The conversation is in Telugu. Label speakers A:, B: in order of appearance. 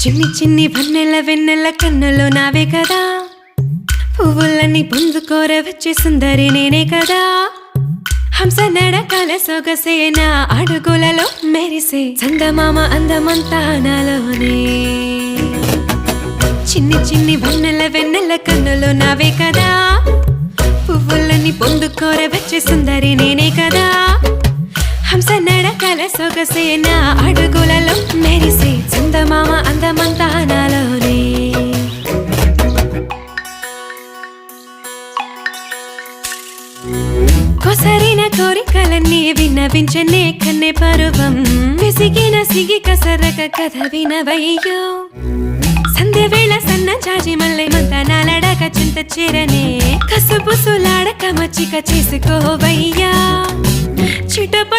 A: చిన్ని చిన్ని వన్నెల వెన్నెల కన్నులో నావే కదా, పువ్వులన్నీ పొందుకోర వచ్చే సుందరి నేనే కదా. హంస నడకల సొగసేన అడుగులలో మెరిసే చందమామ అందమంతా నాలోనే. చిన్ని చిన్ని వన్నెల వెన్నెల కన్నులో నావే కదా, పువ్వులన్నీ పొందుకోర వచ్చే సుందరి నేనే కదా. హంస నడకల సొగసేన అడుగులలో మెరిసే చందమామ అందమంతా నాలోనే. కొసరిన కోరికలన్నీ విన్నవించనే కన్నె పరువం, విసిగిన సిగి కసరక కథ వినవయ్యో. సంధ్య వేళ సన్న చాచి మల్లె మంత నాలడాక చింత చేరనే, కసుపుసులాడక మచ్చిక చేసుకోవయ్యా. చిటప